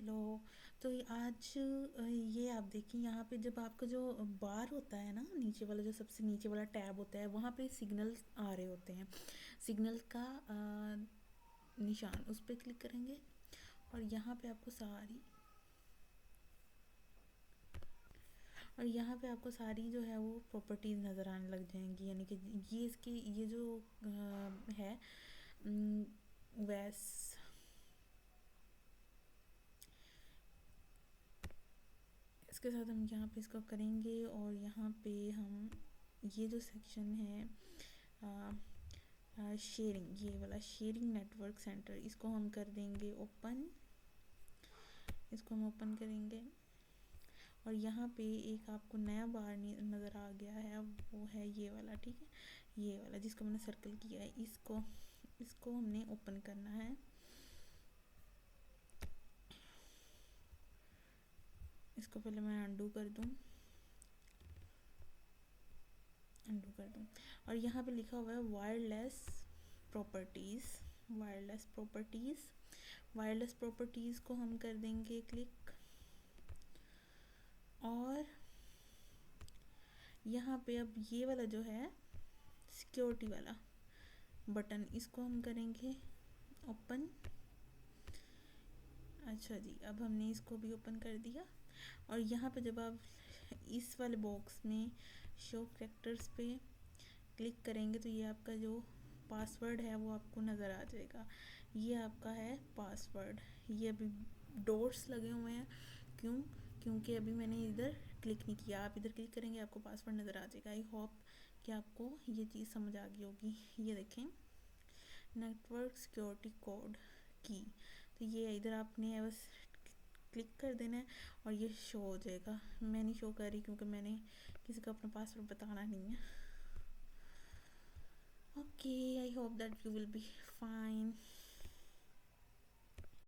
Hello. तो आज ये आप देखिए यहाँ पे जब आपका जो बार होता है ना, नीचे वाला जो सबसे नीचे वाला टैब होता है, वहाँ पे सिग्नल आ रहे होते हैं। सिग्नल का निशान, उस पर क्लिक करेंगे और यहाँ पे आपको सारी जो है वो प्रॉपर्टीज़ नज़र आने लग जाएंगी। यानी कि ये इसकी ये जो है वैस इसके साथ हम यहाँ पे इसको करेंगे और यहाँ पे हम ये जो सेक्शन है शेयरिंग, ये वाला शेयरिंग नेटवर्क सेंटर, इसको हम कर देंगे ओपन। इसको हम ओपन करेंगे और यहाँ पे एक आपको नया बार नज़र आ गया है, वो है ये वाला। ठीक है, ये वाला जिसको मैंने सर्कल किया है, इसको हमने ओपन करना है। इसको पहले मैं अंडू कर दूँ और यहाँ पे लिखा हुआ है वायरलेस प्रॉपर्टीज़। वायरलेस प्रॉपर्टीज़ को हम कर देंगे क्लिक और यहाँ पे अब ये वाला जो है सिक्योरिटी वाला बटन, इसको हम करेंगे ओपन। अच्छा जी, अब हमने इसको भी ओपन कर दिया और यहाँ पे जब आप इस वाले बॉक्स में शो कैरेक्टर्स पे क्लिक करेंगे तो ये आपका जो पासवर्ड है वो आपको नज़र आ जाएगा। ये आपका है पासवर्ड। ये अभी डॉट्स लगे हुए हैं, क्योंकि अभी मैंने इधर क्लिक नहीं किया। आप इधर क्लिक करेंगे आपको पासवर्ड नज़र आ जाएगा। आई होप कि आपको ये चीज़ समझ आ गई होगी। ये देखें, नेटवर्क सिक्योरिटी कोड की, तो ये इधर आपने बस क्लिक कर देना है और ये शो हो जाएगा। मैं नहीं शो कर रही क्योंकि मैंने किसी को अपना पासवर्ड बताना नहीं है। Okay, I hope that you will be fine.